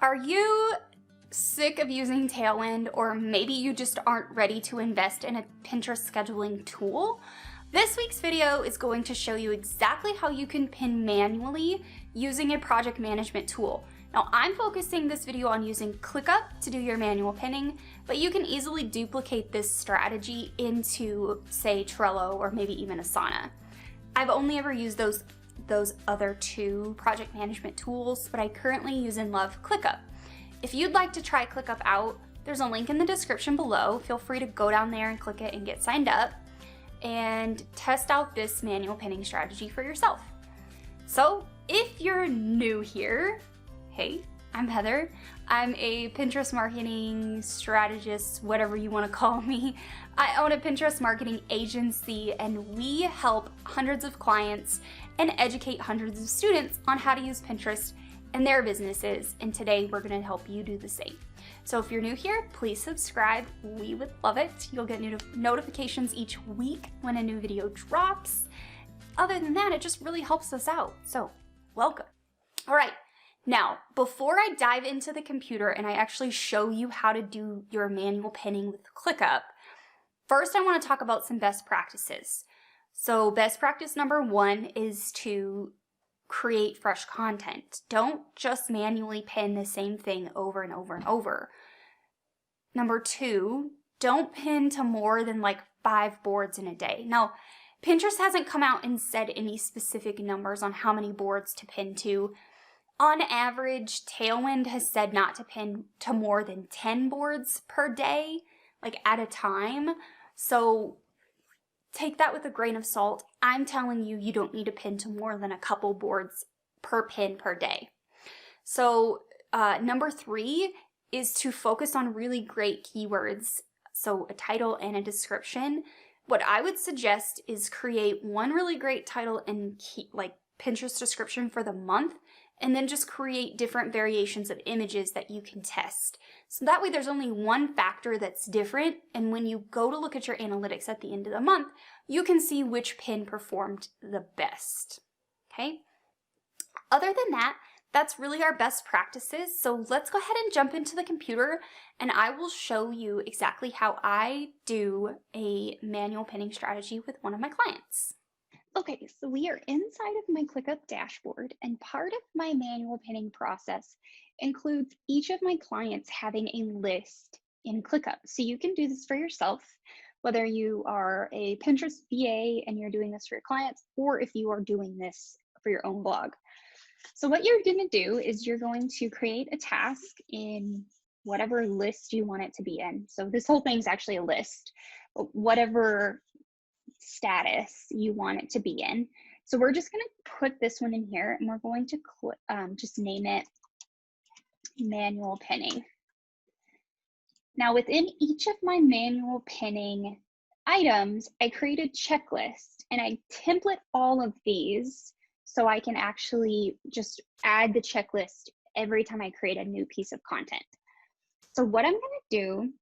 Are you sick of using Tailwind, or maybe you just aren't ready to invest in a Pinterest scheduling tool? This week's video is going to show you exactly how you can pin manually using a project management tool. Now, I'm focusing this video on using ClickUp to do your manual pinning, but you can easily duplicate this strategy into, say, Trello or maybe even Asana. I've only ever used those other two project management tools, but I currently use and love ClickUp. If you'd like to try ClickUp out, there's a link in the description below. Feel free to go down there and click it and get signed up and test out this manual pinning strategy for yourself. So if you're new here, hey, I'm Heather. I'm a Pinterest marketing strategist, whatever you want to call me. I own a Pinterest marketing agency, and we help hundreds of clients and educate hundreds of students on how to use Pinterest in their businesses. And today we're going to help you do the same. So if you're new here, please subscribe. We would love it. You'll get notifications each week when a new video drops. Other than that, it just really helps us out. So welcome. All right. Now, before I dive into the computer and I actually show you how to do your manual pinning with ClickUp, first I want to talk about some best practices. So best practice number one is to create fresh content. Don't just manually pin the same thing over and over and over. Number two, don't pin to more than like 5 boards in a day. Now, Pinterest hasn't come out and said any specific numbers on how many boards to pin to. On average, Tailwind has said not to pin to more than 10 boards per day, like at a time. So take that with a grain of salt. I'm telling you, you don't need to pin to more than a couple boards per pin per day. So number 3 is to focus on really great keywords. So a title and a description. What I would suggest is create one really great title and Pinterest description for the month, and then just create different variations of images that you can test. So that way there's only one factor that's different, and when you go to look at your analytics at the end of the month, you can see which pin performed the best, okay? Other than that, that's really our best practices. So let's go ahead and jump into the computer, and I will show you exactly how I do a manual pinning strategy with one of my clients. Okay, so we are inside of my ClickUp dashboard, and part of my manual pinning process includes each of my clients having a list in ClickUp. So you can do this for yourself, whether you are a Pinterest VA and you're doing this for your clients, or if you are doing this for your own blog. So what you're going to do is you're going to create a task in whatever list you want it to be in. So this whole thing's actually a list, but whatever status you want it to be in. So we're just going to put this one in here, and we're going to just name it manual pinning. Now within each of my manual pinning items, I create a checklist, and I template all of these so I can actually just add the checklist every time I create a new piece of content. So what I'm going to do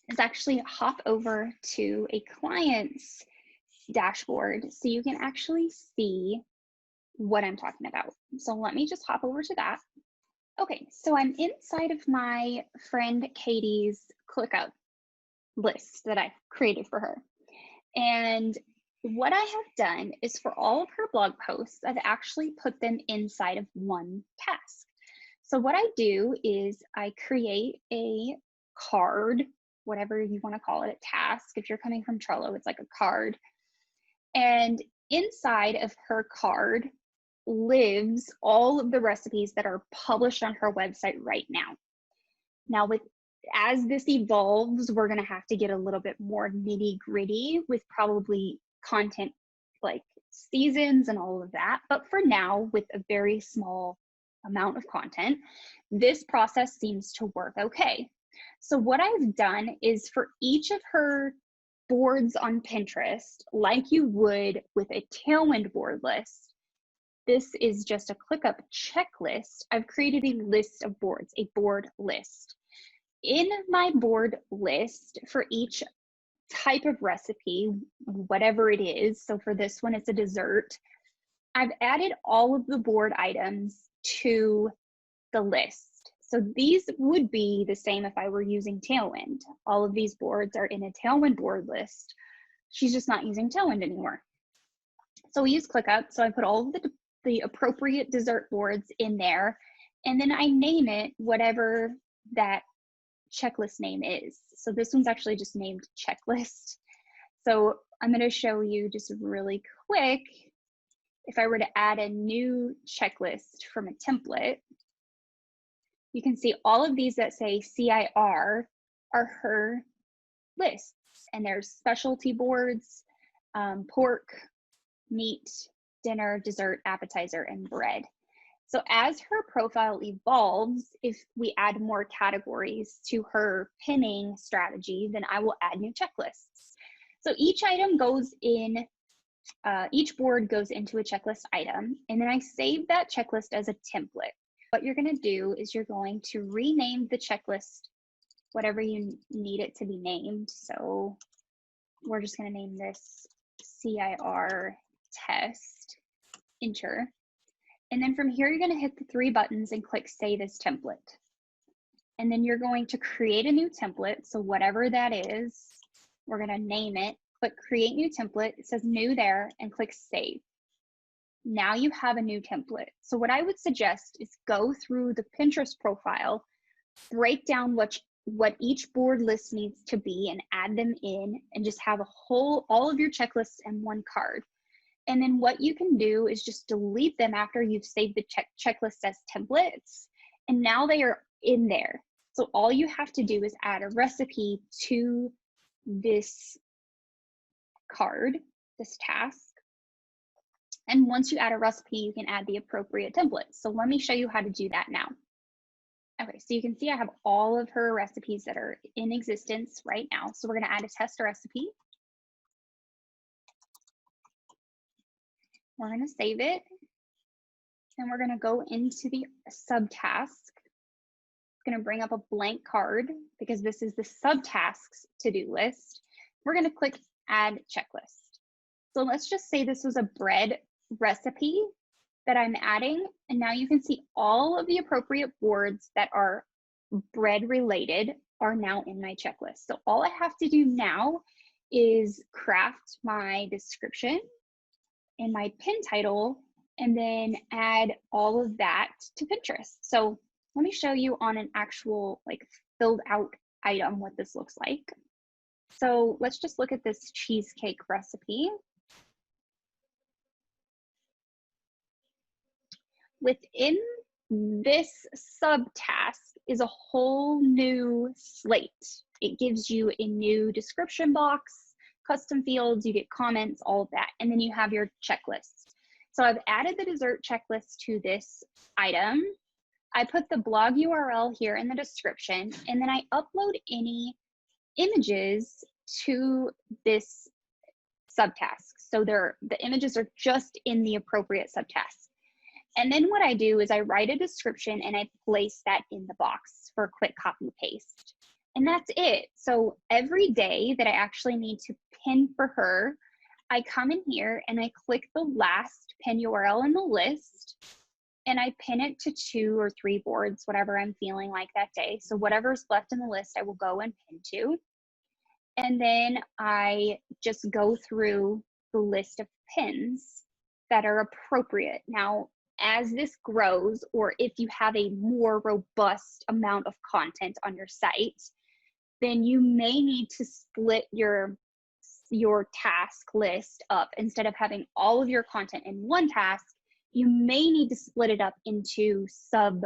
is actually hop over to a client's dashboard so you can actually see what I'm talking about. So let me just hop over to that. Okay, so I'm inside of my friend Katie's ClickUp list that I created for her. And what I have done is for all of her blog posts, I've actually put them inside of one task. So what I do is I create a card, whatever you want to call it, a task. If you're coming from Trello, it's like a card. And inside of her card lives all of the recipes that are published on her website right now. Now, as this evolves, we're going to have to get a little bit more nitty-gritty with probably content like seasons and all of that. But for now, with a very small amount of content, this process seems to work okay. So what I've done is for each of her boards on Pinterest, like you would with a Tailwind board list, this is just a ClickUp checklist. I've created a list of boards, a board list. In my board list for each type of recipe, whatever it is, so for this one, it's a dessert, I've added all of the board items to the list. So these would be the same if I were using Tailwind. All of these boards are in a Tailwind board list. She's just not using Tailwind anymore. So we use ClickUp. So I put all of the appropriate dessert boards in there, and then I name it whatever that checklist name is. So this one's actually just named checklist. So I'm going to show you just really quick. If I were to add a new checklist from a template, you can see all of these that say CIR are her lists, and there's specialty boards, pork, meat, dinner, dessert, appetizer, and bread. So as her profile evolves, if we add more categories to her pinning strategy, then I will add new checklists. So each item goes in, each board goes into a checklist item, and then I save that checklist as a template. What you're going to do is you're going to rename the checklist whatever you need it to be named. So we're just going to name this CIR test, enter. And then from here, you're going to hit the 3 buttons and click Save as Template. And then you're going to create a new template. So whatever that is, we're going to name it, click Create New Template. It says New there, and click Save. Now you have a new template. So what I would suggest is go through the Pinterest profile, break down what each board list needs to be and add them in, and just have all of your checklists in one card. And then what you can do is just delete them after you've saved the checklist as templates, and now they are in there. So all you have to do is add a recipe to this card, this task. And once you add a recipe, you can add the appropriate templates. So let me show you how to do that now. Okay, so you can see I have all of her recipes that are in existence right now. So we're going to add a test recipe. We're going to save it. And we're going to go into the subtask. It's going to bring up a blank card because this is the subtasks to-do list. We're going to click Add Checklist. So let's just say this was a bread recipe that I'm adding, and now you can see all of the appropriate boards that are bread related are now in my checklist. So all I have to do now is craft my description and my pin title, and then add all of that to Pinterest. So let me show you on an actual filled out item what this looks like. So let's just look at this cheesecake recipe. Within this subtask is a whole new slate. It gives you a new description box, custom fields, you get comments, all of that, and then you have your checklist. So I've added the dessert checklist to this item. I put the blog URL here in the description, and then I upload any images to this subtask. So the images are just in the appropriate subtask. And then what I do is I write a description and I place that in the box for a quick copy paste. And that's it. So every day that I actually need to pin for her, I come in here and I click the last pin URL in the list, and I pin it to 2 or 3 boards, whatever I'm feeling like that day. So whatever's left in the list, I will go and pin to. And then I just go through the list of pins that are appropriate. Now, as this grows, or if you have a more robust amount of content on your site, then you may need to split your task list up. Instead of having all of your content in one task, you may need to split it up into sub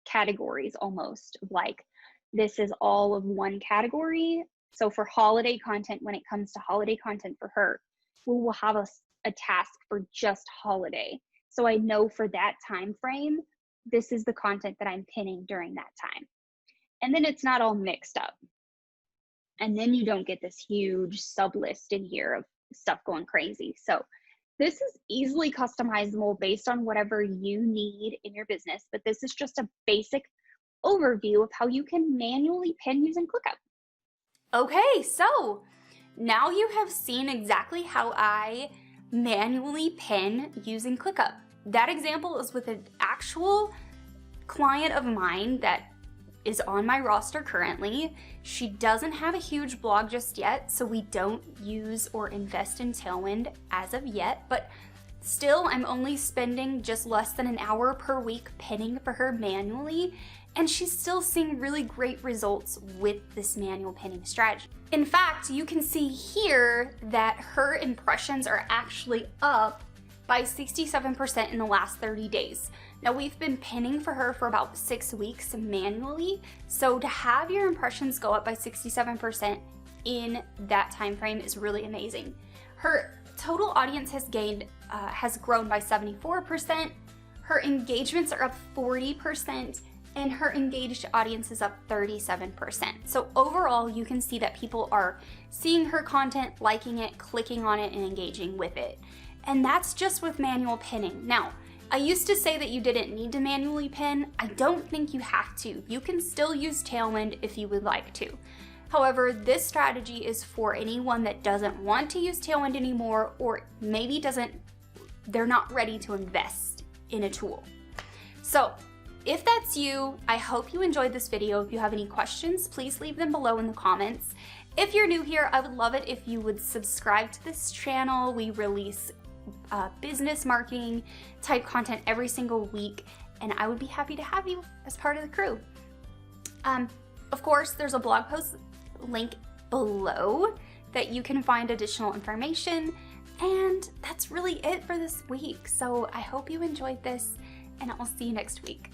categories almost. Like this is all of one category. So for holiday content, when it comes to holiday content for her, we will have a task for just holiday. So I know for that time frame, this is the content that I'm pinning during that time. And then it's not all mixed up. And then you don't get this huge sub list in here of stuff going crazy. So this is easily customizable based on whatever you need in your business, but this is just a basic overview of how you can manually pin using ClickUp. Okay, so now you have seen exactly how I manually pin using ClickUp. That example is with an actual client of mine that is on my roster currently. She doesn't have a huge blog just yet, so we don't use or invest in Tailwind as of yet, but still I'm only spending just less than an hour per week pinning for her manually, and she's still seeing really great results with this manual pinning strategy. In fact, you can see here that her impressions are actually up by 67% in the last 30 days. Now, we've been pinning for her for about 6 weeks manually, so to have your impressions go up by 67% in that time frame is really amazing. Her total audience has grown by 74%, her engagements are up 40%, and her engaged audience is up 37%. So overall, you can see that people are seeing her content, liking it, clicking on it, and engaging with it. And that's just with manual pinning. Now, I used to say that you didn't need to manually pin. I don't think you have to. You can still use Tailwind if you would like to. However, this strategy is for anyone that doesn't want to use Tailwind anymore, or maybe they're not ready to invest in a tool. So if that's you, I hope you enjoyed this video. If you have any questions, please leave them below in the comments. If you're new here, I would love it if you would subscribe to this channel. We release business marketing type content every single week, and I would be happy to have you as part of the crew. Of course, there's a blog post link below that you can find additional information, and that's really it for this week. So I hope you enjoyed this, and I'll see you next week.